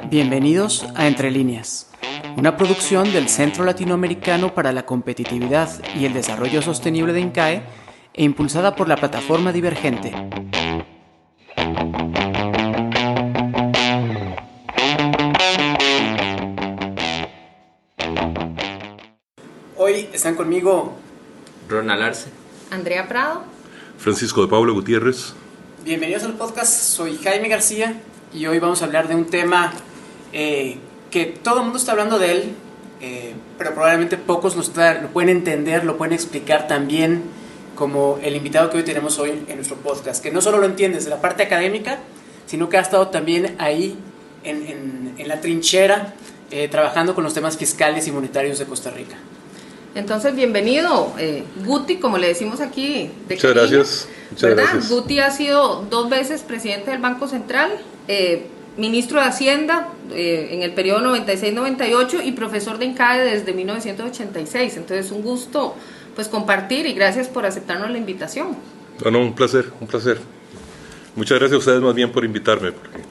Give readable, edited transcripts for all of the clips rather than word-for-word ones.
Bienvenidos a Entre Líneas, una producción del Centro Latinoamericano para la Competitividad y el Desarrollo Sostenible de INCAE e impulsada por la plataforma Divergente. Hoy están conmigo Ronald Arce, Andrea Prado, Francisco de Paula Gutiérrez. Bienvenidos al podcast, soy Jaime García y hoy vamos a hablar de un tema que todo el mundo está hablando de él, pero probablemente pocos lo pueden entender, lo pueden explicar tan bien como el invitado que hoy tenemos hoy en nuestro podcast, que no solo lo entiende desde la parte académica, sino que ha estado también ahí en la trinchera trabajando con los temas fiscales y monetarios de Costa Rica. Entonces, bienvenido, Guti, como le decimos aquí. Muchas gracias. Muchas gracias. Guti ha sido 2 veces presidente del Banco Central, ministro de Hacienda en el periodo 96-98 y profesor de INCAE desde 1986. Entonces, un gusto pues compartir y gracias por aceptarnos la invitación. Bueno, un placer. Muchas gracias a ustedes más bien por invitarme, porque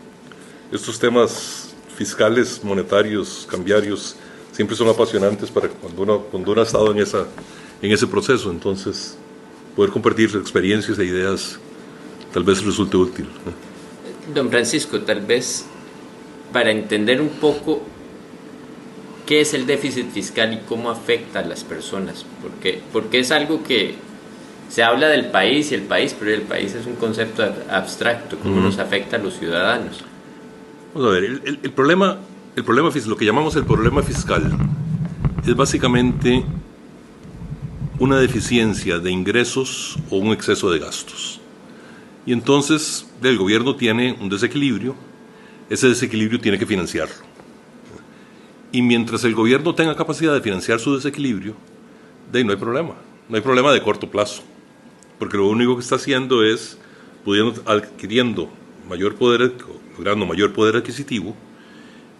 estos temas fiscales, monetarios, cambiarios, siempre son apasionantes para cuando uno ha estado en ese proceso. Entonces, poder compartir experiencias e ideas tal vez resulte útil. Don Francisco, tal vez para entender un poco qué es el déficit fiscal y cómo afecta a las personas, porque es algo que se habla del país y el país, pero el país es un concepto abstracto, cómo nos afecta a los ciudadanos. Vamos a ver, el problema fiscal, lo que llamamos el problema fiscal, es básicamente una deficiencia de ingresos o un exceso de gastos. Y entonces el gobierno tiene un desequilibrio, ese desequilibrio tiene que financiarlo. Y mientras el gobierno tenga capacidad de financiar su desequilibrio, de ahí no hay problema de corto plazo, porque lo único que está haciendo es adquiriendo logrando mayor poder adquisitivo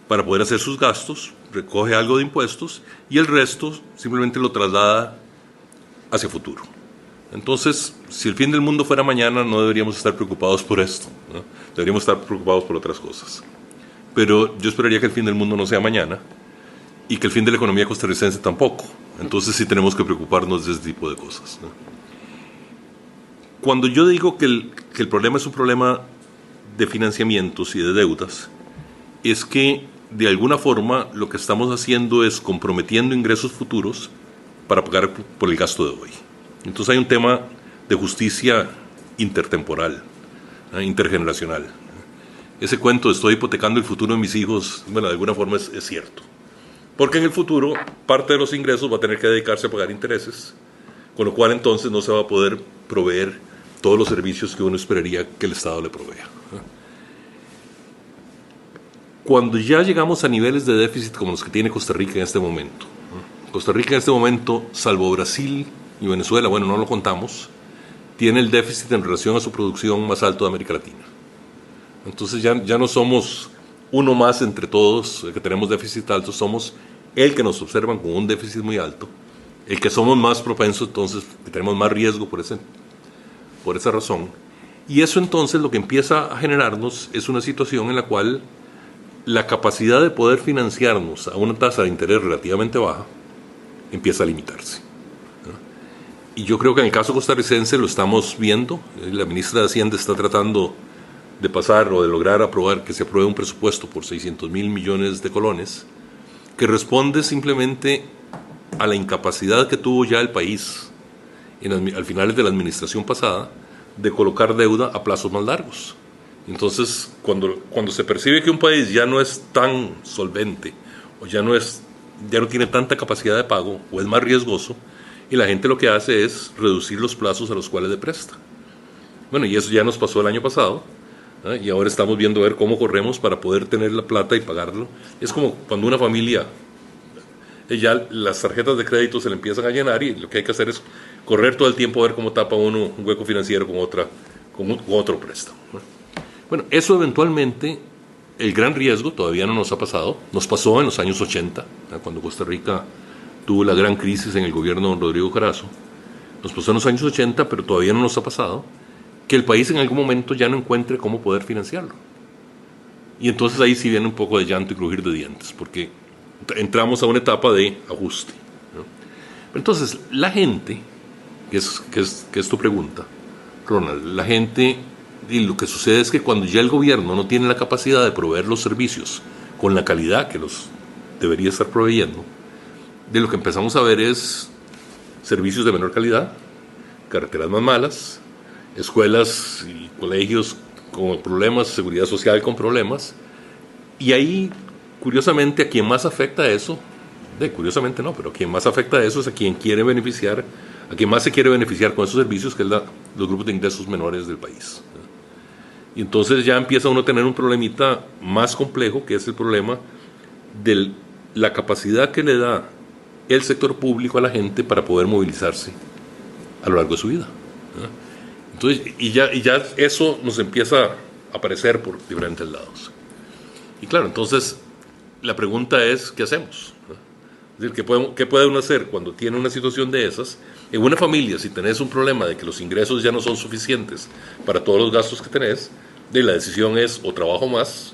para poder hacer sus gastos, recoge algo de impuestos y el resto simplemente lo traslada hacia futuro. Entonces, si el fin del mundo fuera mañana, no deberíamos estar preocupados por esto, ¿no? Deberíamos estar preocupados por otras cosas. Pero yo esperaría que el fin del mundo no sea mañana y que el fin de la economía costarricense tampoco. Entonces sí tenemos que preocuparnos de ese tipo de cosas, ¿no? Cuando yo digo que el problema es un problema de financiamientos y de deudas, es que de alguna forma lo que estamos haciendo es comprometiendo ingresos futuros para pagar por el gasto de hoy. Entonces hay un tema de justicia intertemporal, intergeneracional. Ese cuento de estoy hipotecando el futuro de mis hijos, bueno, de alguna forma es cierto. Porque en el futuro parte de los ingresos va a tener que dedicarse a pagar intereses, con lo cual entonces no se va a poder proveer todos los servicios que uno esperaría que el Estado le provea. Cuando ya llegamos a niveles de déficit como los que tiene Costa Rica en este momento, Costa Rica en este momento, salvo Brasil y Venezuela, bueno, no lo contamos, tiene el déficit en relación a su producción más alto de América Latina. Entonces ya no somos uno más entre todos que tenemos déficit alto, somos el que nos observan con un déficit muy alto, el que somos más propensos, entonces que tenemos más riesgo por esa razón. Y eso entonces lo que empieza a generarnos es una situación en la cual la capacidad de poder financiarnos a una tasa de interés relativamente baja empieza a limitarse. Y yo creo que en el caso costarricense lo estamos viendo. La ministra de Hacienda está tratando de pasar o de lograr aprobar que se apruebe un presupuesto por 600,000 millones de colones que responde simplemente a la incapacidad que tuvo ya el país al finales de la administración pasada de colocar deuda a plazos más largos. Entonces, cuando se percibe que un país ya no es tan solvente o ya no tiene tanta capacidad de pago o es más riesgoso, y la gente lo que hace es reducir los plazos a los cuales le presta. Bueno, y eso ya nos pasó el año pasado, ¿eh? Y ahora estamos viendo a ver cómo corremos para poder tener la plata y pagarlo. Es como cuando una familia, ya las tarjetas de crédito se le empiezan a llenar y lo que hay que hacer es correr todo el tiempo a ver cómo tapa uno un hueco financiero con otro préstamo, ¿no? Bueno, eso eventualmente, el gran riesgo todavía no nos ha pasado. Nos pasó en los años 80, cuando Costa Rica tuvo la gran crisis en el gobierno de Rodrigo Carazo. Nos pasó en los años 80, pero todavía no nos ha pasado. que el país en algún momento ya no encuentre cómo poder financiarlo. Y entonces ahí sí viene un poco de llanto y crujir de dientes, porque entramos a una etapa de ajuste, ¿no? Pero entonces, la gente, que es tu pregunta, Ronald, la gente, y lo que sucede es que cuando ya el gobierno no tiene la capacidad de proveer los servicios con la calidad que los debería estar proveyendo, de lo que empezamos a ver es servicios de menor calidad, carreteras más malas, escuelas y colegios con problemas, seguridad social con problemas, y ahí, curiosamente, a quien más afecta eso, curiosamente no, pero a quien más afecta eso es a quien quiere beneficiar, a quien más se quiere beneficiar con esos servicios, que es los grupos de ingresos menores del país. Y entonces ya empieza uno a tener un problemita más complejo, que es el problema de la capacidad que le da el sector público a la gente para poder movilizarse a lo largo de su vida. Entonces, y ya eso nos empieza a aparecer por diferentes lados. Y claro, entonces la pregunta es, ¿qué hacemos? Es decir, ¿qué puede uno hacer cuando tiene una situación de esas? En una familia, si tenés un problema de que los ingresos ya no son suficientes para todos los gastos que tenés, la decisión es o trabajo más,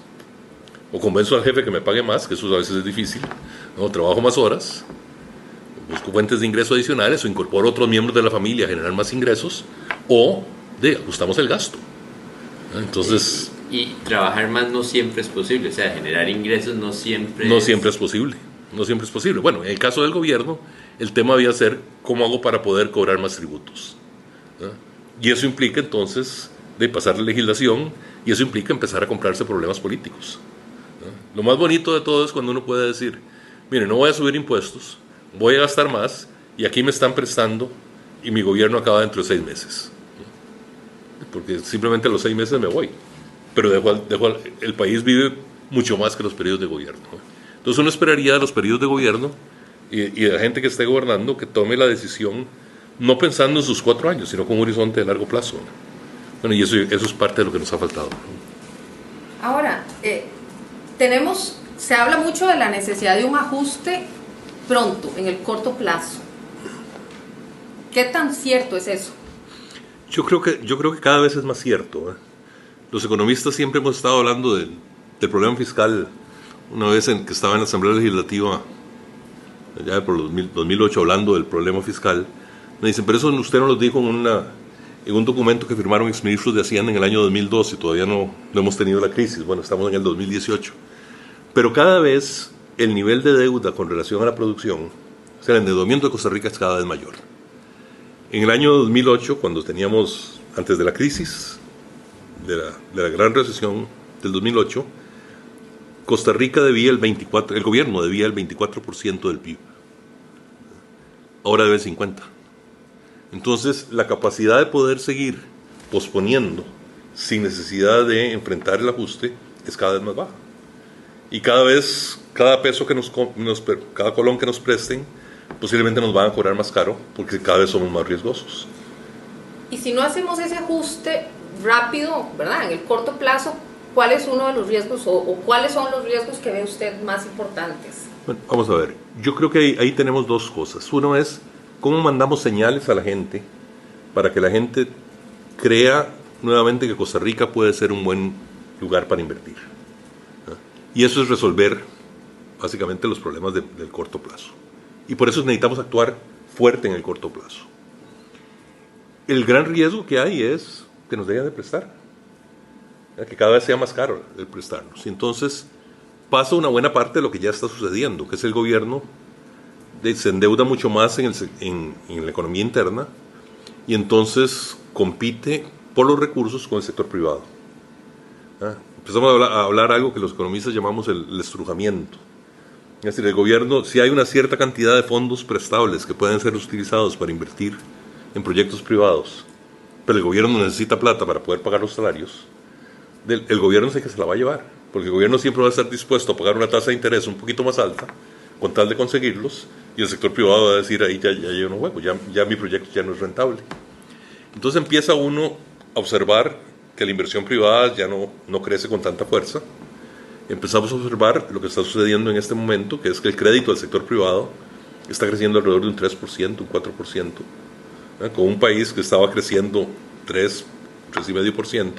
o convenzo al jefe que me pague más, que eso a veces es difícil, o trabajo más horas, busco fuentes de ingresos adicionales, o incorporo otros miembros de la familia a generar más ingresos, o ajustamos el gasto. Entonces... Y trabajar más no siempre es posible, o sea, generar ingresos no siempre es posible. No siempre es posible. Bueno, en el caso del gobierno, el tema había ser cómo hago para poder cobrar más tributos, ¿no? Y eso implica entonces de pasar la legislación, y eso implica empezar a comprarse problemas políticos, ¿no? Lo más bonito de todo es cuando uno puede decir, mire, no voy a subir impuestos, voy a gastar más, y aquí me están prestando, y mi gobierno acaba dentro de 6 meses, ¿no? Porque simplemente a los 6 meses me voy, pero el país vive mucho más que los periodos de gobierno, ¿no? Entonces uno esperaría de los periodos de gobierno y de la gente que esté gobernando que tome la decisión no pensando en sus 4 años, sino con un horizonte de largo plazo, ¿no? Bueno, y eso es parte de lo que nos ha faltado, ¿no? Ahora, se habla mucho de la necesidad de un ajuste pronto, en el corto plazo. ¿Qué tan cierto es eso? Yo creo que cada vez es más cierto, ¿eh? Los economistas siempre hemos estado hablando del problema fiscal. Una vez que estaba en la Asamblea Legislativa, ya por 2008, hablando del problema fiscal, me dicen, pero eso usted no lo dijo en un documento que firmaron exministros de Hacienda en el año 2012, todavía no hemos tenido la crisis, bueno, estamos en el 2018. Pero cada vez el nivel de deuda con relación a la producción, o sea, el endeudamiento de Costa Rica es cada vez mayor. En el año 2008, cuando teníamos, antes de la crisis, de la gran recesión del 2008, Costa Rica debía el gobierno debía el 24% del PIB. Ahora debe el 50%. Entonces, la capacidad de poder seguir posponiendo sin necesidad de enfrentar el ajuste es cada vez más baja. Y cada peso cada colón que nos presten, posiblemente nos van a cobrar más caro porque cada vez somos más riesgosos. Y si no hacemos ese ajuste rápido, ¿verdad? En el corto plazo, ¿cuál es uno de los riesgos o cuáles son los riesgos que ve usted más importantes? Bueno, vamos a ver. Yo creo que ahí tenemos dos cosas. Uno es cómo mandamos señales a la gente para que la gente crea nuevamente que Costa Rica puede ser un buen lugar para invertir, ¿no? Y eso es resolver básicamente los problemas del corto plazo. Y por eso necesitamos actuar fuerte en el corto plazo. El gran riesgo que hay es que nos dejen de prestar, que cada vez sea más caro el prestarnos. Y entonces pasa una buena parte de lo que ya está sucediendo, que es el gobierno se endeuda mucho más en la economía interna y entonces compite por los recursos con el sector privado. Empezamos a hablar algo que los economistas llamamos el estrujamiento. Es decir, el gobierno, si hay una cierta cantidad de fondos prestables que pueden ser utilizados para invertir en proyectos privados, pero el gobierno necesita plata para poder pagar los salarios, el gobierno es el que se la va a llevar, porque el gobierno siempre va a estar dispuesto a pagar una tasa de interés un poquito más alta con tal de conseguirlos, y el sector privado va a decir, ahí ya yo no juego, ya mi proyecto ya no es rentable. Entonces empieza uno a observar que la inversión privada ya no crece con tanta fuerza. Empezamos a observar lo que está sucediendo en este momento, que es que el crédito del sector privado está creciendo alrededor de un 3%, un 4%, con un país que estaba creciendo 3, 3,5%,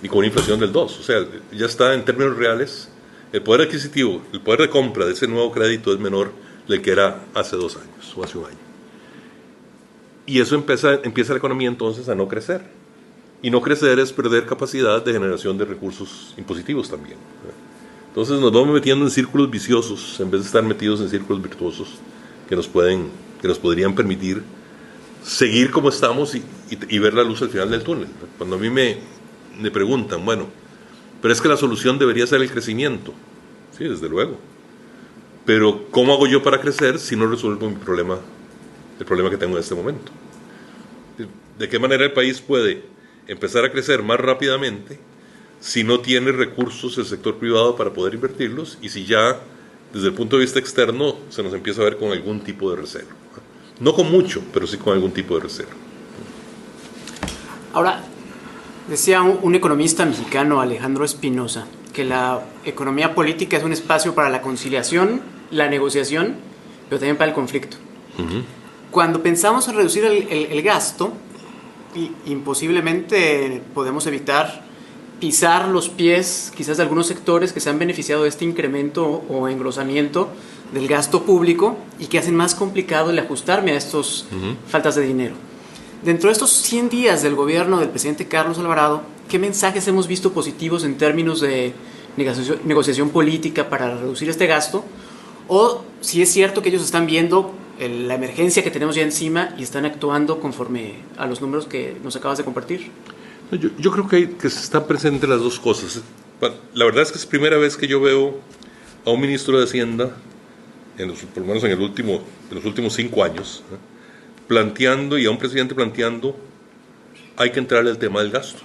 y con una inflación del 2%. O sea, ya está en términos reales, el poder adquisitivo, el poder de compra de ese nuevo crédito es menor del que era hace 2 años o hace un año. Y eso empieza la economía entonces a no crecer. Y no crecer es perder capacidad de generación de recursos impositivos también. Entonces nos vamos metiendo en círculos viciosos en vez de estar metidos en círculos virtuosos que nos podrían permitir seguir como estamos y ver la luz al final del túnel. Cuando a mí me preguntan, bueno, pero es que la solución debería ser el crecimiento. Sí, desde luego. Pero ¿cómo hago yo para crecer si no resuelvo el problema que tengo en este momento? ¿De qué manera el país puede empezar a crecer más rápidamente si no tiene recursos el sector privado para poder invertirlos y si ya desde el punto de vista externo se nos empieza a ver con algún tipo de reserva? No con mucho, pero sí con algún tipo de reserva. Ahora, decía un economista mexicano, Alejandro Espinosa, que la economía política es un espacio para la conciliación, la negociación, pero también para el conflicto. Uh-huh. Cuando pensamos en reducir el gasto, imposiblemente podemos evitar pisar los pies quizás de algunos sectores que se han beneficiado de este incremento o engrosamiento del gasto público y que hacen más complicado el ajustarme a estas faltas de dinero. Dentro de estos 100 días del gobierno del presidente Carlos Alvarado, ¿qué mensajes hemos visto positivos en términos de negociación política para reducir este gasto? O si es cierto que ellos están viendo la emergencia que tenemos ya encima y están actuando conforme a los números que nos acabas de compartir. Yo creo que están presentes las dos cosas. La verdad es que es primera vez que yo veo a un ministro de Hacienda, por lo menos en los últimos 5 años, planteando, y a un presidente planteando, hay que entrarle al tema del gasto.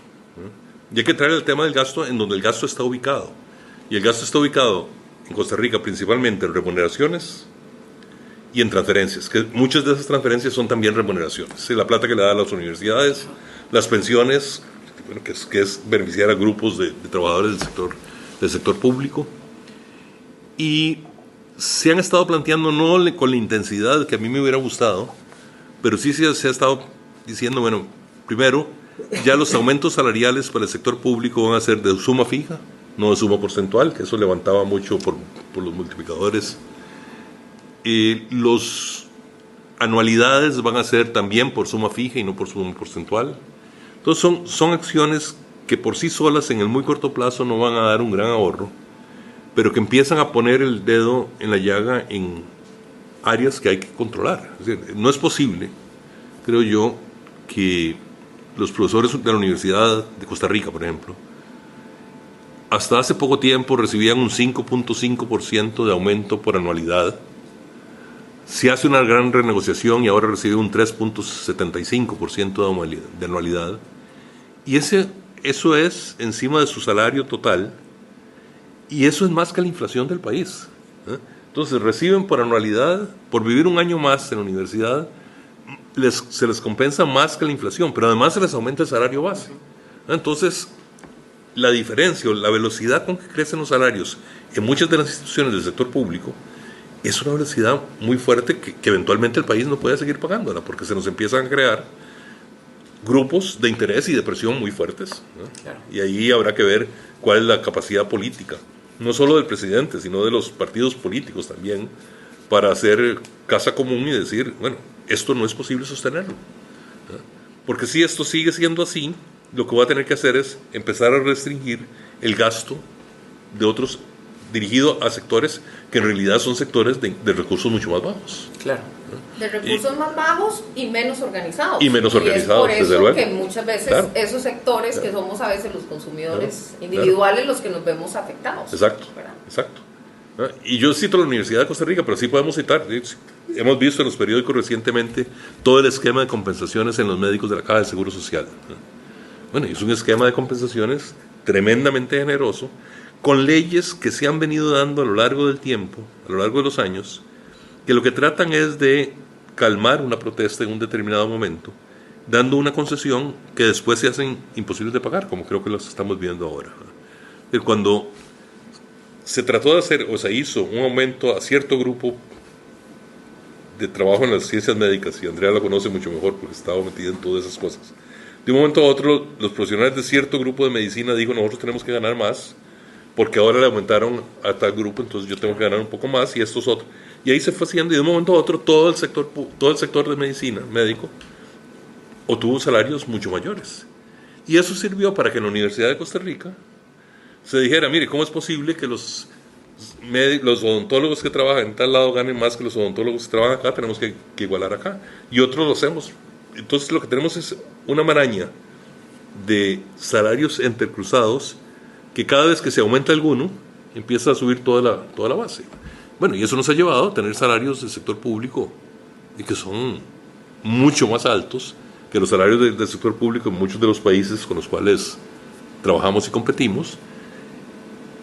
Y hay que entrarle al tema del gasto en donde el gasto está ubicado. Y el gasto está ubicado en Costa Rica principalmente en remuneraciones y en transferencias, que muchas de esas transferencias son también remuneraciones. La plata que le da a las universidades, las pensiones, que es beneficiar a grupos de trabajadores del sector público. Y se han estado planteando, no con la intensidad que a mí me hubiera gustado, pero sí se ha estado diciendo, bueno, primero, ya los aumentos salariales para el sector público van a ser de suma fija, no de suma porcentual, que eso levantaba mucho por los multiplicadores. Los anualidades van a ser también por suma fija y no por suma porcentual. Entonces son acciones que por sí solas en el muy corto plazo no van a dar un gran ahorro, pero que empiezan a poner el dedo en la llaga en áreas que hay que controlar. Es decir, no es posible, creo yo, que los profesores de la Universidad de Costa Rica, por ejemplo, hasta hace poco tiempo recibían un 5.5% de aumento por anualidad. Se hace una gran renegociación y ahora recibe un 3.75% de anualidad. Y eso es encima de su salario total, y eso es más que la inflación del país. Entonces reciben por anualidad, por vivir un año más en la universidad, se les compensa más que la inflación, pero además se les aumenta el salario base. Entonces, la diferencia o la velocidad con que crecen los salarios en muchas de las instituciones del sector público es una velocidad muy fuerte que eventualmente el país no puede seguir pagándola, porque se nos empiezan a crear grupos de interés y de presión muy fuertes, ¿no? Claro. Y ahí habrá que ver cuál es la capacidad política, no solo del presidente, sino de los partidos políticos también, para hacer casa común y decir, bueno, esto no es posible sostenerlo, ¿no? Porque si esto sigue siendo así, lo que va a tener que hacer es empezar a restringir el gasto de otros dirigido a sectores que en realidad son sectores de recursos mucho más bajos. Claro. De recursos más bajos y menos organizados. Y menos organizados, desde luego. Es por eso que muchas veces esos sectores, que somos a veces los consumidores individuales, los que nos vemos afectados. Exacto, exacto. Y yo cito la Universidad de Costa Rica, pero sí podemos citar. Hemos visto en los periódicos recientemente todo el esquema de compensaciones en los médicos de la Caja del Seguro Social. Bueno, es un esquema de compensaciones tremendamente generoso, con leyes que se han venido dando a lo largo del tiempo, a lo largo de los años, que lo que tratan es de calmar una protesta en un determinado momento, dando una concesión que después se hacen imposibles de pagar, como creo que los estamos viendo ahora. Cuando se trató de hacer, o se hizo un aumento a cierto grupo de trabajo en las ciencias médicas, y Andrea lo conoce mucho mejor porque estaba metida en todas esas cosas, De un momento a otro, los profesionales de cierto grupo de medicina dijo, nosotros tenemos que ganar más, porque ahora le aumentaron a tal grupo, entonces yo tengo que ganar un poco más, y estos otros. Y ahí se fue haciendo, y de un momento a otro, todo el sector de medicina, médico, obtuvo salarios mucho mayores. Y eso sirvió para que en la Universidad de Costa Rica se dijera, mire, ¿cómo es posible que los odontólogos que trabajan en tal lado ganen más que los odontólogos que trabajan acá? Tenemos que igualar acá. Y otros lo hacemos. Entonces lo que tenemos es una maraña de salarios entrecruzados que cada vez que se aumenta alguno, empieza a subir toda la base. Bueno, y eso nos ha llevado a tener salarios del sector público y que son mucho más altos que los salarios del sector público en muchos de los países con los cuales trabajamos y competimos,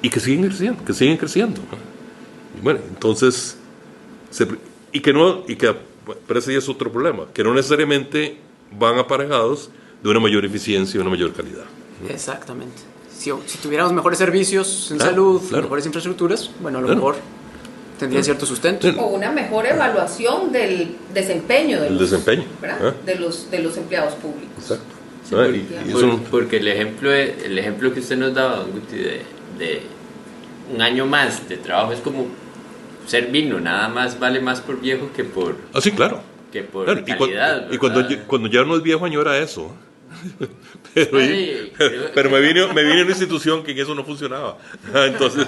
y que siguen creciendo. Y bueno, entonces, pero ese ya es otro problema, que no necesariamente van aparejados de una mayor eficiencia y una mayor calidad. Exactamente. Si tuviéramos mejores servicios en salud, mejores infraestructuras, bueno, a lo mejor tendría cierto sustento. O una mejor evaluación del desempeño de los empleados públicos. Exacto. Sí, porque el ejemplo que usted nos daba, Guti, de un año más de trabajo es como ser vino, nada más vale más por viejo que por... sí, claro. Que por calidad. Y cuando ya no es viejo añora eso. pero me vine a una institución que en eso no funcionaba. Entonces...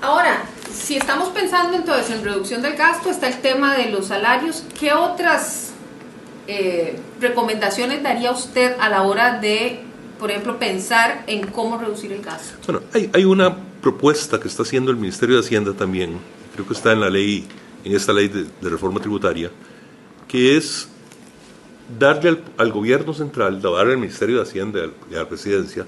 Ahora, si estamos pensando entonces en reducción del gasto, está el tema de los salarios. ¿Qué otras recomendaciones daría usted a la hora de, por ejemplo, pensar en cómo reducir el gasto? Bueno, hay una propuesta que está haciendo el Ministerio de Hacienda también, creo que está en esta ley de reforma tributaria, que es darle al gobierno central, darle al Ministerio de Hacienda y a la Presidencia,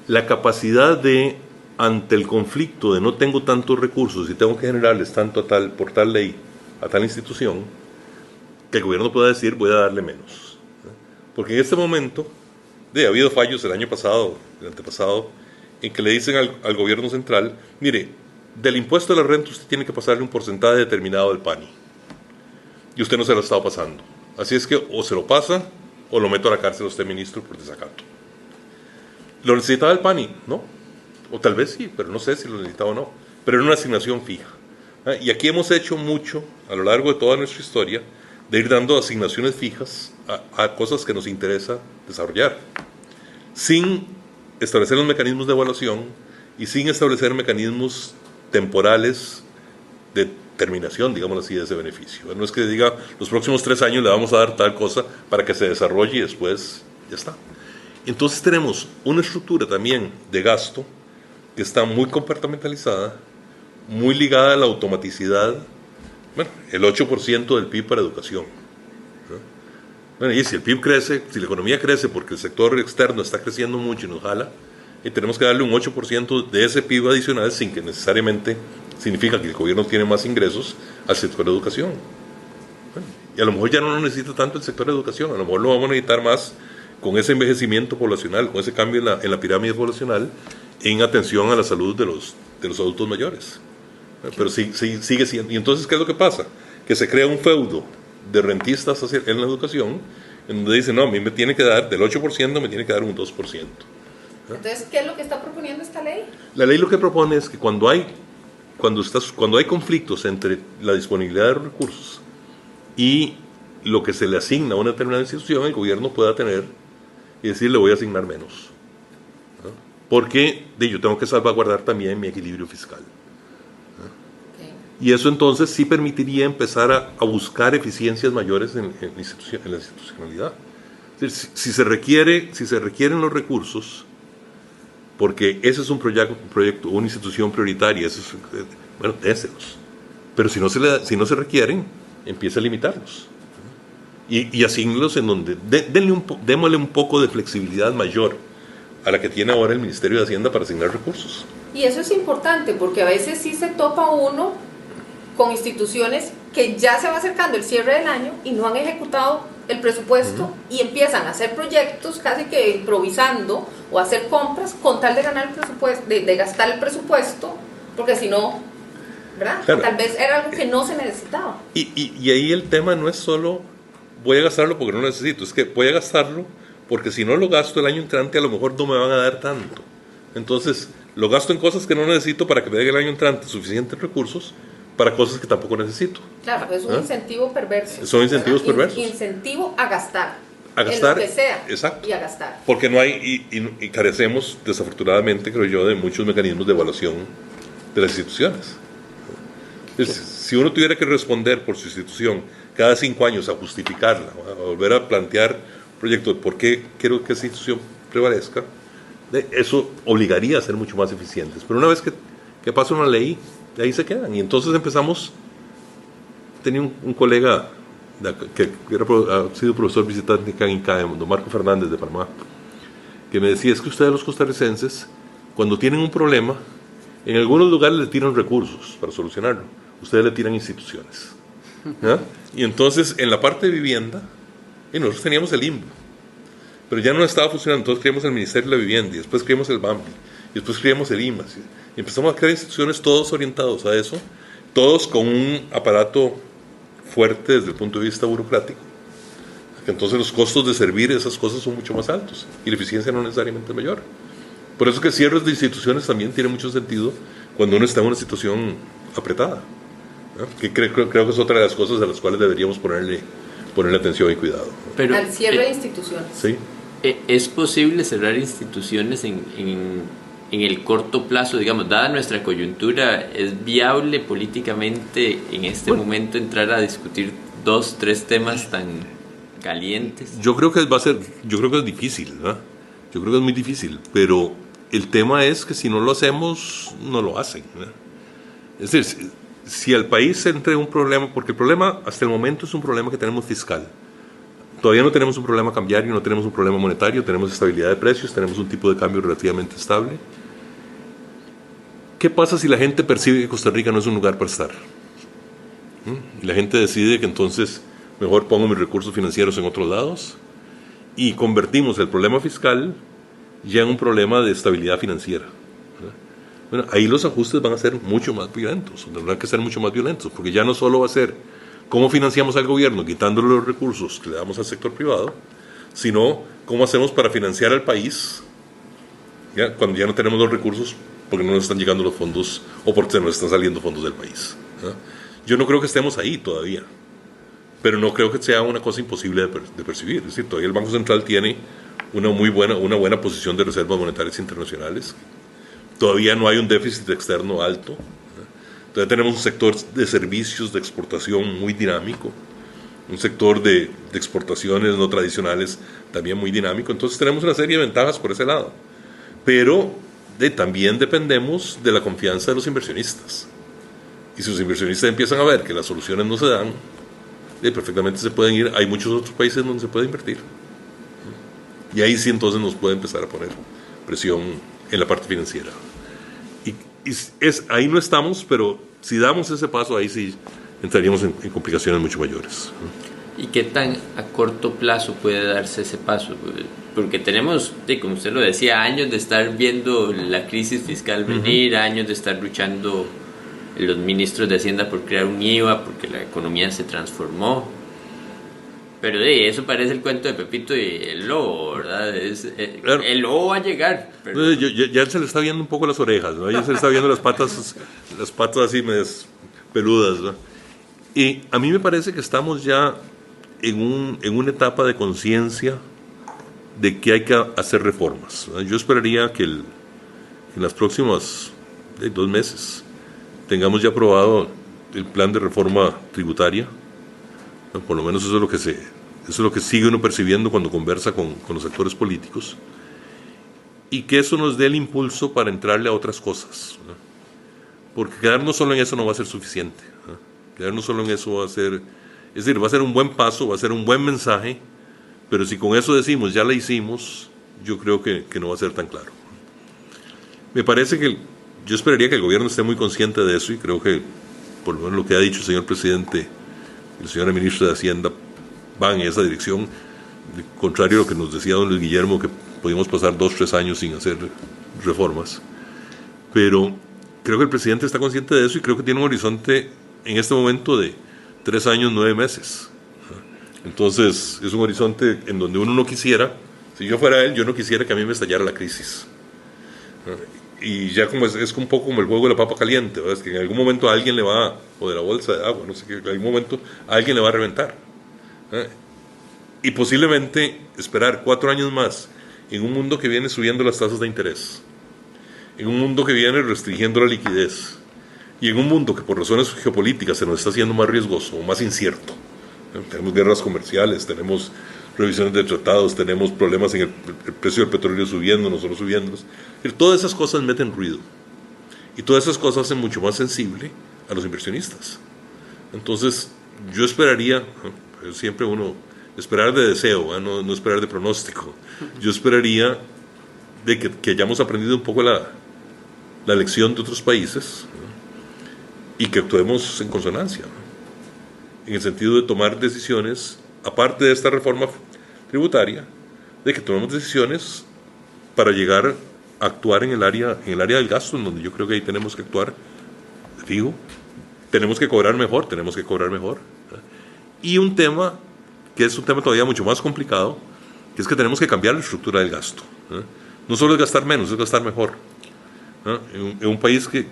la capacidad de, ante el conflicto de no tengo tantos recursos y tengo que generarles tanto por tal ley a tal institución, que el gobierno pueda decir voy a darle menos. Porque en este momento, ha habido fallos el año pasado, el antepasado, en que le dicen al gobierno central, mire, del impuesto a la renta usted tiene que pasarle un porcentaje determinado del PANI. Y usted no se lo ha estado pasando. Así es que o se lo pasa o lo meto a la cárcel a usted, ministro, por desacato. ¿Lo necesitaba el PANI? No. O tal vez sí, pero no sé si lo necesitaba o no. Pero era una asignación fija. Y aquí hemos hecho mucho, a lo largo de toda nuestra historia, de ir dando asignaciones fijas a cosas que nos interesa desarrollar, sin establecer los mecanismos de evaluación y sin establecer mecanismos temporales de terminación, digámoslo así, de ese beneficio. No es que diga, los próximos 3 años le vamos a dar tal cosa para que se desarrolle y después ya está. Entonces tenemos una estructura también de gasto que está muy compartimentalizada, muy ligada a la automaticidad. Bueno, el 8% del PIB para educación. Bueno, y si el PIB crece, si la economía crece porque el sector externo está creciendo mucho y nos jala, y tenemos que darle un 8% de ese PIB adicional sin que necesariamente significa que el gobierno tiene más ingresos al sector de educación. Bueno, y a lo mejor ya no lo necesita tanto el sector de educación, a lo mejor lo vamos a necesitar más con ese envejecimiento poblacional, con ese cambio en la pirámide poblacional, en atención a la salud de los adultos mayores. Pero sigue siendo. Y entonces, ¿qué es lo que pasa? Que se crea un feudo de rentistas en la educación, en donde dicen, no, a mí me tiene que dar, del 8%, me tiene que dar un 2%. Entonces, ¿qué es lo que está proponiendo esta ley? La ley lo que propone es que cuando hay conflictos entre la disponibilidad de los recursos y lo que se le asigna a una determinada institución, el gobierno pueda tener y decir, le voy a asignar menos. ¿No? Porque yo tengo que salvaguardar también mi equilibrio fiscal. Y eso entonces sí permitiría empezar a buscar eficiencias mayores en la institucionalidad. Es decir, si se requieren los recursos, porque ese es un proyecto, una institución prioritaria, bueno, déselos. Pero si no se requieren, empieza a limitarlos. Y asígnelos en donde, démosle un poco de flexibilidad mayor a la que tiene ahora el Ministerio de Hacienda para asignar recursos. Y eso es importante, porque a veces sí se topa uno con instituciones que ya se va acercando el cierre del año y no han ejecutado el presupuesto y empiezan a hacer proyectos casi que improvisando o hacer compras con tal de ganar el presupuesto, de gastar el presupuesto, porque si no, ¿verdad? Claro. Tal vez era algo que no se necesitaba. Y ahí el tema no es solo voy a gastarlo porque no lo necesito, es que voy a gastarlo porque si no lo gasto el año entrante a lo mejor no me van a dar tanto. Entonces lo gasto en cosas que no necesito para que me den el año entrante suficientes recursos para cosas que tampoco necesito. Claro, es un incentivo perverso. Son incentivos perversos. Incentivo a gastar. A gastar, en lo que sea. Exacto. Y a gastar. Porque no hay, y carecemos, desafortunadamente, creo yo, de muchos mecanismos de evaluación de las instituciones. Entonces, si uno tuviera que responder por su institución cada 5 años a justificarla, a volver a plantear proyectos de por qué quiero que esa institución prevalezca, eso obligaría a ser mucho más eficientes. Pero una vez que pasa una ley, de ahí se quedan. Y entonces empezamos. Tenía un colega que ha sido profesor visitante acá en INCADEM, don Marco Fernández de Panamá, que me decía, es que ustedes los costarricenses, cuando tienen un problema, en algunos lugares le tiran recursos para solucionarlo, ustedes le tiran instituciones. ¿Ya? Y entonces en la parte de vivienda, nosotros teníamos el INVA, pero ya no estaba funcionando, entonces creamos el Ministerio de la Vivienda, y después creamos el BAMBI, y después creamos el IMAS, y empezamos a crear instituciones todos orientados a eso, todos con un aparato fuerte desde el punto de vista burocrático, que entonces los costos de servir esas cosas son mucho más altos y la eficiencia no necesariamente es mayor. Por eso que cierres de instituciones también tiene mucho sentido cuando uno está en una situación apretada, ¿no? Que creo que es otra de las cosas a las cuales deberíamos ponerle atención y cuidado. Pero, al cierre de instituciones. Sí. ¿Es posible cerrar instituciones en el corto plazo, digamos, dada nuestra coyuntura? ¿Es viable políticamente en este momento entrar a discutir 2-3 temas tan calientes? Yo creo que es difícil, ¿verdad? Yo creo que es muy difícil, pero el tema es que si no lo hacemos, no lo hacen, ¿verdad? Es decir, si al país entra en un problema, porque el problema hasta el momento es un problema que tenemos fiscal. Todavía no tenemos un problema cambiario, no tenemos un problema monetario, tenemos estabilidad de precios, tenemos un tipo de cambio relativamente estable. ¿Qué pasa si la gente percibe que Costa Rica no es un lugar para estar? Y la gente decide que entonces mejor pongo mis recursos financieros en otros lados y convertimos el problema fiscal ya en un problema de estabilidad financiera. Bueno, ahí los ajustes van a ser mucho más violentos, tendrán que ser mucho más violentos, porque ya no solo va a ser cómo financiamos al gobierno quitándole los recursos que le damos al sector privado, sino cómo hacemos para financiar al país, ¿ya? Cuando ya no tenemos los recursos porque no nos están llegando los fondos o porque se nos están saliendo fondos del país, ¿ya? Yo no creo que estemos ahí todavía, pero no creo que sea una cosa imposible de percibir. Es decir, todavía el Banco Central tiene una buena posición de reservas monetarias internacionales. Todavía no hay un déficit externo alto. Todavía tenemos un sector de servicios de exportación muy dinámico, un sector de exportaciones no tradicionales también muy dinámico. Entonces tenemos una serie de ventajas por ese lado. Pero también dependemos de la confianza de los inversionistas. Y si los inversionistas empiezan a ver que las soluciones no se dan, perfectamente se pueden ir. Hay muchos otros países donde se puede invertir. Y ahí sí entonces nos puede empezar a poner presión en la parte financiera. Ahí no estamos, pero si damos ese paso, ahí sí entraríamos en complicaciones mucho mayores. ¿Y qué tan a corto plazo puede darse ese paso? Porque tenemos, como usted lo decía, años de estar viendo la crisis fiscal venir, años de estar luchando los ministros de Hacienda por crear un IVA, porque la economía se transformó. Pero eso parece el cuento de Pepito y el lobo, ¿verdad? Claro. El lobo va a llegar. Pero... Ya se le está viendo un poco las orejas, ¿no? Ya se le está viendo las patas así medias peludas, ¿no? Y a mí me parece que estamos ya en una etapa de conciencia de que hay que hacer reformas, ¿no? Yo esperaría que en las próximas 2 meses tengamos ya aprobado el plan de reforma tributaria. Por lo menos eso es lo que sigue uno percibiendo cuando conversa con los actores políticos, y que eso nos dé el impulso para entrarle a otras cosas, ¿no? Porque quedarnos solo en eso no va a ser suficiente, ¿no? Quedarnos solo en eso va a ser un buen paso, va a ser un buen mensaje, pero si con eso decimos ya la hicimos, yo creo que no va a ser tan claro. Me parece que yo esperaría que el gobierno esté muy consciente de eso, y creo que por lo menos lo que ha dicho el señor presidente y la señora ministra de Hacienda van en esa dirección, contrario a lo que nos decía don Luis Guillermo, que podíamos pasar 2-3 años sin hacer reformas. Pero creo que el presidente está consciente de eso, y creo que tiene un horizonte en este momento de 3 años, 9 meses. Entonces, es un horizonte en donde uno no quisiera, si yo fuera él, yo no quisiera que a mí me estallara la crisis. Y ya como es un poco como el juego de la papa caliente, ¿verdad? Es que en algún momento a alguien le va, o de la bolsa de agua, no sé qué, en algún momento a alguien le va a reventar. Y posiblemente esperar 4 años más en un mundo que viene subiendo las tasas de interés, en un mundo que viene restringiendo la liquidez, y en un mundo que por razones geopolíticas se nos está haciendo más riesgoso o más incierto. Tenemos guerras comerciales, tenemos revisiones de tratados, tenemos problemas en el precio del petróleo subiendo, nosotros subiéndonos. Todas esas cosas meten ruido. Y todas esas cosas hacen mucho más sensible a los inversionistas. Entonces, yo esperaría, siempre uno, esperar de deseo, no esperar de pronóstico. Yo esperaría de que hayamos aprendido un poco la lección de otros países, y que actuemos en consonancia, en el sentido de tomar decisiones, aparte de esta reforma tributaria, de que tomemos decisiones para llegar a actuar en el área del gasto, en donde yo creo que ahí tenemos que actuar, fijo, tenemos que cobrar mejor, y un tema, que es un tema todavía mucho más complicado, que es que tenemos que cambiar la estructura del gasto. No solo es gastar menos, es gastar mejor. En un país que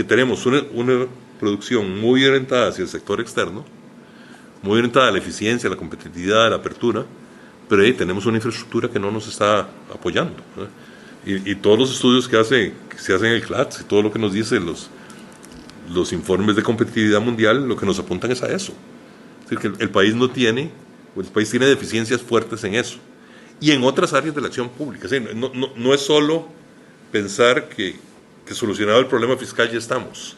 tenemos una producción muy orientada hacia el sector externo, muy orientada a la eficiencia, a la competitividad, a la apertura, pero ahí tenemos una infraestructura que no nos está apoyando. Y todos los estudios que se hacen en el CLATS y todo lo que nos dicen los informes de competitividad mundial, lo que nos apuntan es a eso. Es decir, que el país tiene deficiencias fuertes en eso. Y en otras áreas de la acción pública. No es solo pensar que solucionado el problema fiscal ya estamos.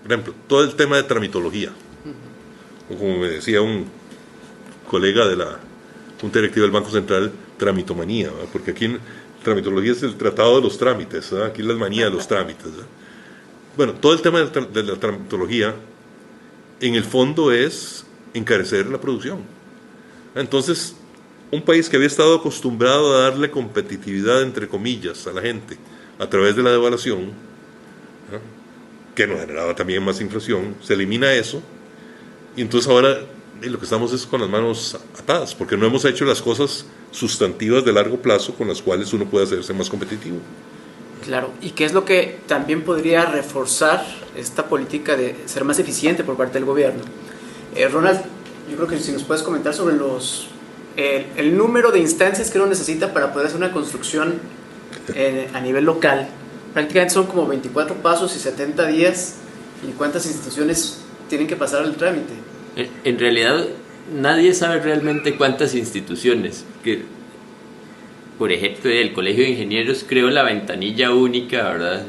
Por ejemplo, todo el tema de tramitología. Como me decía un colega de la Junta Directiva del Banco Central, tramitomanía, ¿verdad? Porque aquí tramitología es el tratado de los trámites, ¿verdad? Aquí la manía de los trámites, ¿verdad? Bueno, todo el tema de la tramitología, en el fondo es encarecer la producción. Entonces, un país que había estado acostumbrado a darle competitividad, entre comillas, a la gente, a través de la devaluación, que nos generaba también más inflación, se elimina eso, y entonces ahora lo que estamos es con las manos atadas, porque no hemos hecho las cosas sustantivas de largo plazo con las cuales uno puede hacerse más competitivo. Claro, y qué es lo que también podría reforzar esta política de ser más eficiente por parte del gobierno. Ronald, yo creo que si nos puedes comentar sobre el número de instancias que uno necesita para poder hacer una construcción a nivel local. Prácticamente son como 24 pasos y 70 días. ¿Y cuántas instituciones tienen que pasar el trámite? En realidad, nadie sabe realmente cuántas instituciones. Por ejemplo, el Colegio de Ingenieros creó la ventanilla única, ¿verdad?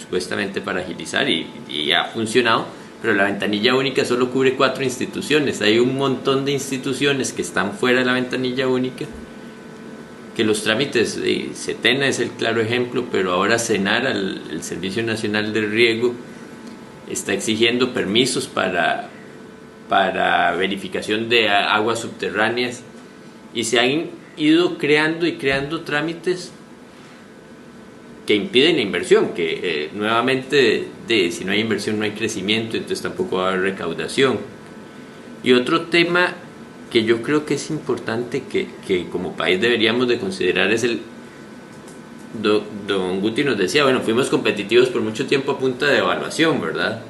Supuestamente para agilizar, y ha funcionado, pero la ventanilla única solo cubre 4 instituciones. Hay un montón de instituciones que están fuera de la ventanilla única, que los trámites, Setena es el claro ejemplo, pero ahora Senar, el Servicio Nacional de Riego, está exigiendo permisos para verificación de aguas subterráneas, y se han ido creando trámites que impiden la inversión, que nuevamente, si no hay inversión no hay crecimiento, entonces tampoco va a haber recaudación. Y otro tema que yo creo que es importante que como país deberíamos de considerar es don Guti nos decía, bueno, fuimos competitivos por mucho tiempo a punta de devaluación, ¿verdad?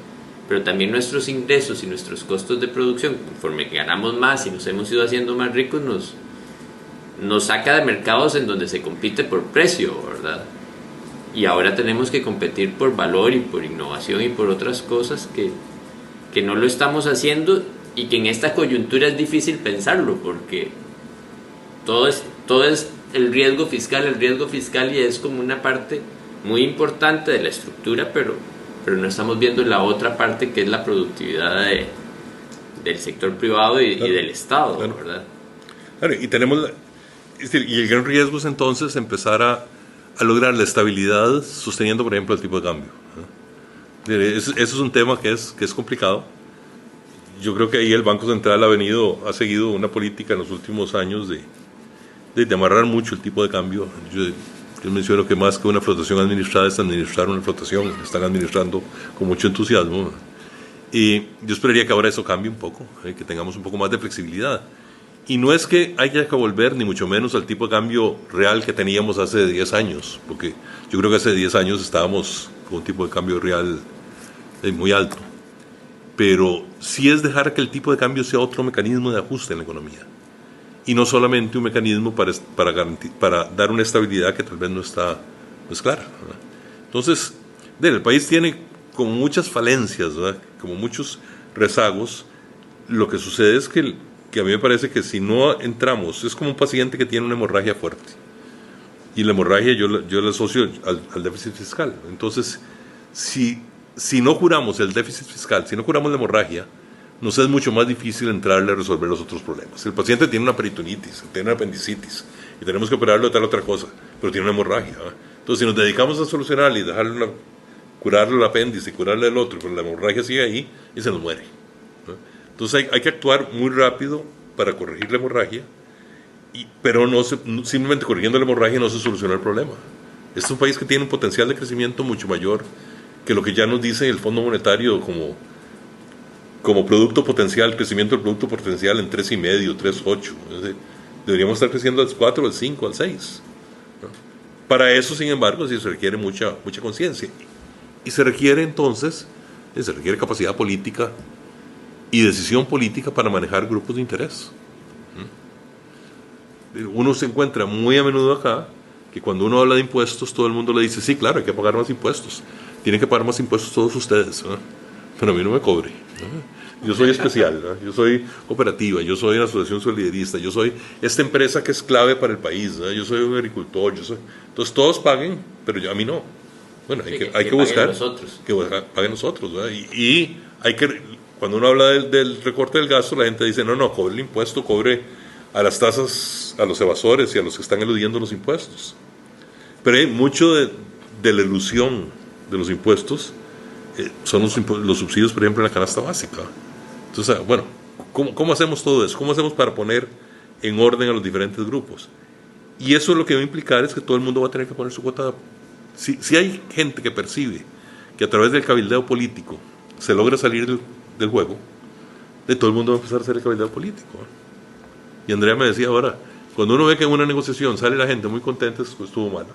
Pero también nuestros ingresos y nuestros costos de producción, conforme ganamos más y nos hemos ido haciendo más ricos, nos saca de mercados en donde se compite por precio, ¿verdad? Y ahora tenemos que competir por valor y por innovación y por otras cosas que no lo estamos haciendo, y que en esta coyuntura es difícil pensarlo, porque todo es el riesgo fiscal y es como una parte muy importante de la estructura, pero no estamos viendo la otra parte, que es la productividad del sector privado y del Estado, claro, ¿verdad? Claro, y tenemos y el gran riesgo es entonces empezar a lograr la estabilidad sosteniendo, por ejemplo, el tipo de cambio. Eso es un tema que es complicado. Yo creo que ahí el Banco Central ha seguido una política en los últimos años de amarrar mucho el tipo de cambio. Yo menciono que más que una flotación administrada es administrar una flotación, están administrando con mucho entusiasmo. Y yo esperaría que ahora eso cambie un poco, que tengamos un poco más de flexibilidad. Y no es que haya que volver, ni mucho menos, al tipo de cambio real que teníamos hace 10 años, porque yo creo que hace 10 años estábamos con un tipo de cambio real muy alto. Pero sí es dejar que el tipo de cambio sea otro mecanismo de ajuste en la economía. Y no solamente un mecanismo para dar una estabilidad que tal vez no es clara, ¿verdad? Entonces, el país tiene como muchas falencias, ¿verdad? Como muchos rezagos. Lo que sucede es que a mí me parece que si no entramos, es como un paciente que tiene una hemorragia fuerte. Y la hemorragia yo la asocio al déficit fiscal. Entonces, si no curamos el déficit fiscal, si no curamos la hemorragia, nos es mucho más difícil entrarle a resolver los otros problemas. El paciente tiene una peritonitis, tiene una apendicitis, y tenemos que operarlo de tal otra cosa, pero tiene una hemorragia, ¿verdad? Entonces, si nos dedicamos a solucionarle y curarle el apéndice, curarle el otro, pero la hemorragia sigue ahí y se nos muere, ¿verdad? Entonces hay que actuar muy rápido para corregir la hemorragia, pero simplemente corrigiendo la hemorragia no se soluciona el problema. Este es un país que tiene un potencial de crecimiento mucho mayor que lo que ya nos dice el Fondo Monetario como producto potencial, crecimiento del producto potencial en 3,5, 3,8. Deberíamos estar creciendo al 4, al 5, al 6. ¿No? Para eso, sin embargo, sí se requiere mucha conciencia. Y se requiere entonces, se requiere capacidad política y decisión política para manejar grupos de interés. Uno se encuentra muy a menudo acá que cuando uno habla de impuestos, todo el mundo le dice, sí, claro, hay que pagar más impuestos. Tienen que pagar más impuestos todos ustedes, ¿no? Pero a mí no me cobre, ¿no? Yo soy especial, ¿no? Yo soy cooperativa, yo soy una asociación solidarista, yo soy esta empresa que es clave para el país, ¿no? Yo soy un agricultor, entonces todos paguen, pero a mí no. Bueno, hay que buscar que paguen nosotros, ¿no? Y hay que, cuando uno habla del recorte del gasto, la gente dice, no, cobre el impuesto, cobre a las tasas, a los evasores y a los que están eludiendo los impuestos. Pero hay mucho de la ilusión de los impuestos, son los subsidios, por ejemplo, en la canasta básica. Entonces, bueno, ¿cómo hacemos todo eso? ¿Cómo hacemos para poner en orden a los diferentes grupos? Y eso lo que va a implicar es que todo el mundo va a tener que poner su cuota. Si hay gente que percibe que a través del cabildeo político se logra salir del juego, de todo el mundo va a empezar a hacer el cabildeo político. Y Andrea me decía ahora, cuando uno ve que en una negociación sale la gente muy contenta, estuvo mala.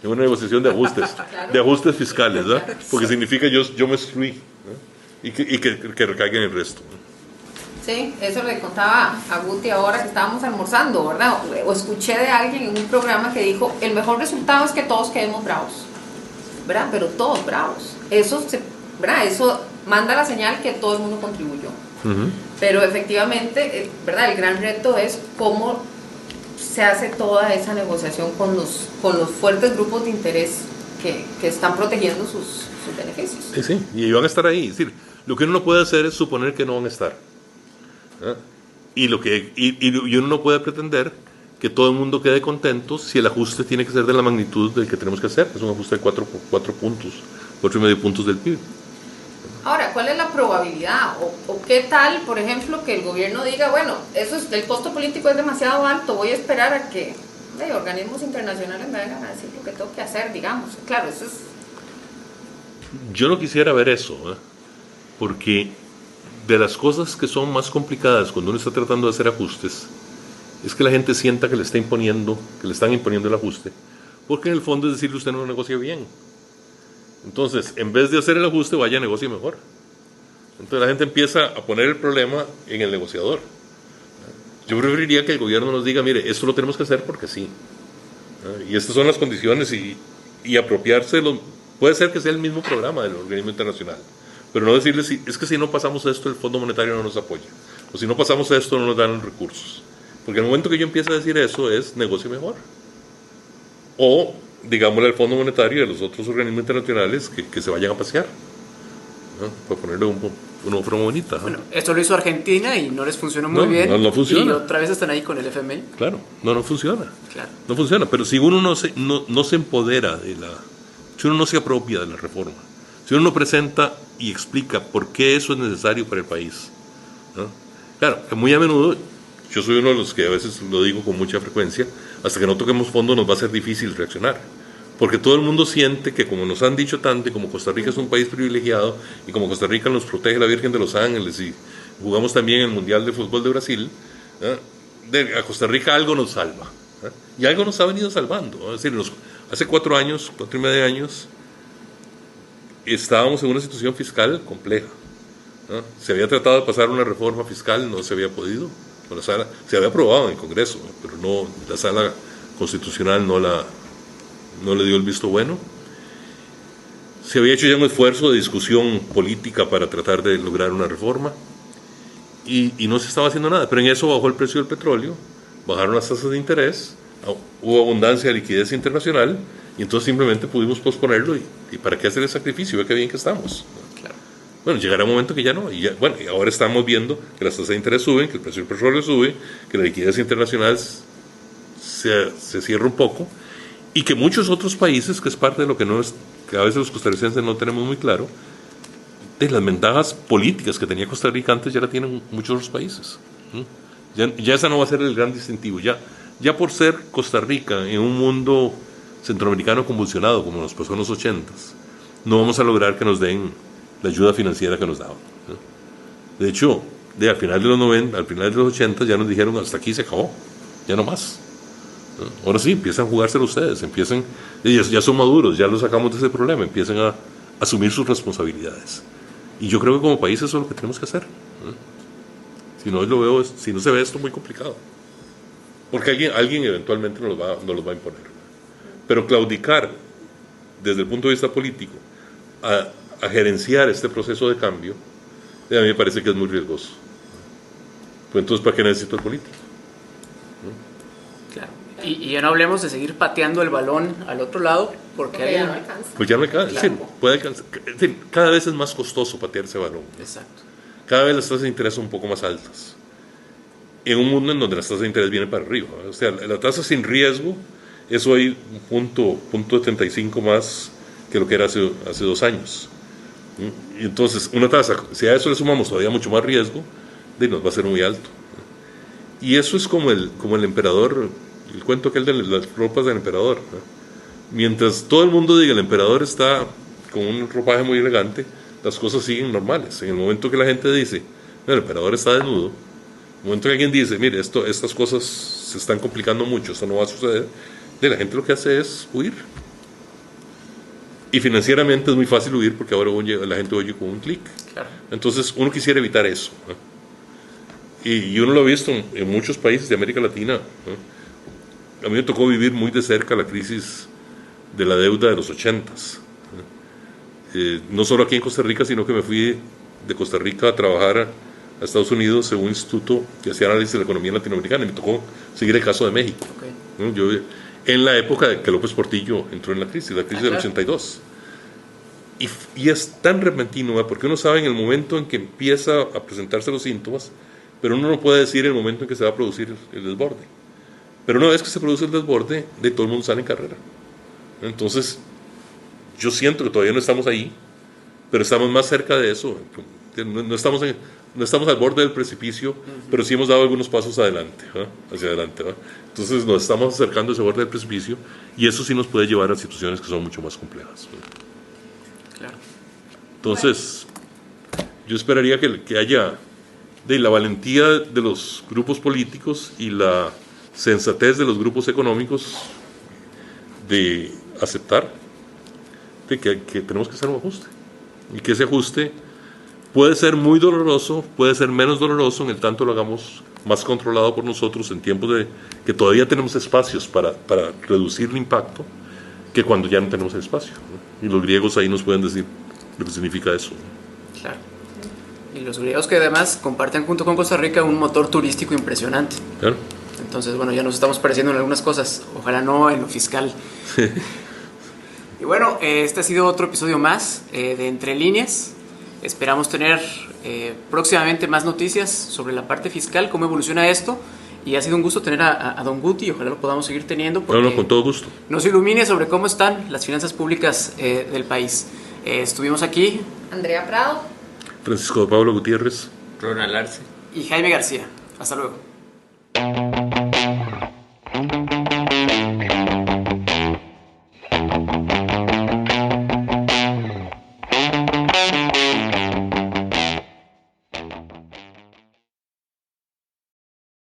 En una negociación de ajustes fiscales, ¿verdad? Porque significa yo me excluí, ¿no? Y que recaiga en el resto, ¿no? Sí, eso le contaba a Guti ahora que estábamos almorzando, ¿verdad? O escuché de alguien en un programa que dijo, el mejor resultado es que todos quedemos bravos, ¿verdad? Pero todos bravos. ¿Verdad? Eso manda la señal que todo el mundo contribuyó. Uh-huh. Pero efectivamente, ¿verdad? El gran reto es cómo se hace toda esa negociación con los fuertes grupos de interés que están protegiendo sus beneficios. Sí, y van a estar ahí. Es decir, lo que uno no puede hacer es suponer que no van a estar. ¿Ah? Y uno no puede pretender que todo el mundo quede contento si el ajuste tiene que ser de la magnitud del que tenemos que hacer, que es un ajuste de 4 puntos, 4,5 puntos del PIB. Ahora, ¿cuál es la probabilidad? ¿O qué tal, por ejemplo, que el gobierno diga, bueno, el costo político es demasiado alto, voy a esperar a que organismos internacionales me vengan a decir lo que tengo que hacer, digamos? Claro, eso es... Yo no quisiera ver eso, porque de las cosas que son más complicadas cuando uno está tratando de hacer ajustes, es que la gente sienta que le están imponiendo el ajuste, porque en el fondo es decirle usted no negocia bien. Entonces, en vez de hacer el ajuste, vaya a negocie mejor. Entonces la gente empieza a poner el problema en el negociador. Yo preferiría que el gobierno nos diga, mire, esto lo tenemos que hacer porque sí. Y estas son las condiciones y apropiarse. Puede ser que sea el mismo programa del organismo internacional, pero no decirle, es que si no pasamos esto, el Fondo Monetario no nos apoya. O si no pasamos esto, no nos dan los recursos. Porque en el momento que yo empiece a decir eso, es negocie mejor. O digámosle al Fondo Monetario y a los otros organismos internacionales que se vayan a pasear, ¿no? Para ponerle una forma bonita, ¿no? Bueno, esto lo hizo Argentina y no les funcionó muy bien. No funciona. Y otra vez están ahí con el FMI. Claro, no funciona. Claro. No funciona, pero si uno no se empodera si uno no se apropia de la reforma, si uno no presenta y explica por qué eso es necesario para el país, ¿no? Claro, que muy a menudo, yo soy uno de los que a veces lo digo con mucha frecuencia, hasta que no toquemos fondo nos va a ser difícil reaccionar, porque todo el mundo siente que como nos han dicho tanto, y como Costa Rica es un país privilegiado, y como Costa Rica nos protege la Virgen de los Ángeles, y jugamos también el Mundial de Fútbol de Brasil, a Costa Rica algo nos salva, y algo nos ha venido salvando. Es decir, hace 4 años, 4.5 años, estábamos en una situación fiscal compleja. Se había tratado de pasar una reforma fiscal, no se había podido. Se había aprobado en el Congreso, pero no, la sala constitucional no le dio el visto bueno. Se había hecho ya un esfuerzo de discusión política para tratar de lograr una reforma y no se estaba haciendo nada, pero en eso bajó el precio del petróleo, bajaron las tasas de interés, hubo abundancia de liquidez internacional y entonces simplemente pudimos posponerlo y ¿para qué hacer el sacrificio? Ve qué bien que estamos. Claro. Bueno, llegará un momento que ya no, y ahora estamos viendo que las tasas de interés suben, que el precio del petróleo sube, que la liquidez internacional se cierra un poco, y que muchos otros países, que es parte de lo que a veces los costarricenses no tenemos muy claro, de las ventajas políticas que tenía Costa Rica antes ya la tienen muchos otros países. Ya esa no va a ser el gran distintivo. Ya por ser Costa Rica en un mundo centroamericano convulsionado, como nos pasó en los 80s, no vamos a lograr que nos den la ayuda financiera que nos daban. De hecho, al final de los 90, al final de los 80 ya nos dijeron hasta aquí se acabó, ya no más. Ahora sí, empiezan a jugárselo ustedes, ya son maduros, ya los sacamos de ese problema, empiezan a asumir sus responsabilidades. Y yo creo que como país eso es lo que tenemos que hacer. Si no se ve esto muy complicado. Porque alguien eventualmente nos los va a imponer. Pero claudicar desde el punto de vista político a gerenciar este proceso de cambio, a mí me parece que es muy riesgoso. Pues entonces, ¿para qué necesito el político? Claro. Y ya no hablemos de seguir pateando el balón al otro lado, porque ya no alcanza. Pues ya no alcanza. Claro. Sí, puede alcanzar. Cada vez es más costoso patear ese balón. Exacto. Cada vez las tasas de interés son un poco más altas. En un mundo en donde las tasas de interés vienen para arriba. O sea, la tasa sin riesgo es hoy un punto 75 más que lo que era hace 2 años. Y entonces, una tasa, si a eso le sumamos todavía mucho más riesgo, nos va a ser muy alto. Y eso es como el emperador, el cuento aquel de las ropas del emperador. Mientras todo el mundo diga el emperador está con un ropaje muy elegante, las cosas siguen normales. En el momento que la gente dice, el emperador está desnudo, en el momento que alguien dice, mire, estas cosas se están complicando mucho, esto no va a suceder, la gente lo que hace es huir. Y financieramente es muy fácil huir porque ahora la gente oye con un clic. Claro. Entonces uno quisiera evitar eso. Y uno lo ha visto en muchos países de América Latina. A mí me tocó vivir muy de cerca la crisis de la deuda de los 80s. No solo aquí en Costa Rica, sino que me fui de Costa Rica a trabajar a Estados Unidos en un instituto que hacía análisis de la economía latinoamericana y me tocó seguir el caso de México. Okay. Yo, en la época de que López Portillo entró en la crisis del 82. Y es tan repentino, porque uno sabe en el momento en que empieza a presentarse los síntomas, pero uno no puede decir el momento en que se va a producir el desborde. Pero una vez que se produce el desborde, de todo el mundo sale en carrera. Entonces, yo siento que todavía no estamos ahí, pero estamos más cerca de eso. No estamos al borde del precipicio, pero sí hemos dado algunos pasos adelante, hacia adelante. Entonces nos estamos acercando a ese borde del precipicio y eso sí nos puede llevar a situaciones que son mucho más complejas. Claro. Entonces, yo esperaría que haya la valentía de los grupos políticos y la sensatez de los grupos económicos de aceptar de que tenemos que hacer un ajuste y que ese ajuste puede ser muy doloroso, puede ser menos doloroso en el tanto lo hagamos más controlado por nosotros en tiempos de que todavía tenemos espacios para reducir el impacto, que cuando ya no tenemos el espacio, ¿no? Y los griegos ahí nos pueden decir lo que significa eso, ¿no? Claro. Y los griegos que además comparten junto con Costa Rica un motor turístico impresionante. Claro. Entonces, bueno, ya nos estamos pareciendo en algunas cosas, ojalá no en lo fiscal. Y bueno, este ha sido otro episodio más de Entre Líneas. Esperamos tener próximamente más noticias sobre la parte fiscal, cómo evoluciona esto. Y ha sido un gusto tener a don Guti, ojalá lo podamos seguir teniendo. No, con todo gusto. Nos ilumine sobre cómo están las finanzas públicas del país. Estuvimos aquí. Andrea Prado. Francisco Pablo Gutiérrez. Ronald Arce. Y Jaime García. Hasta luego.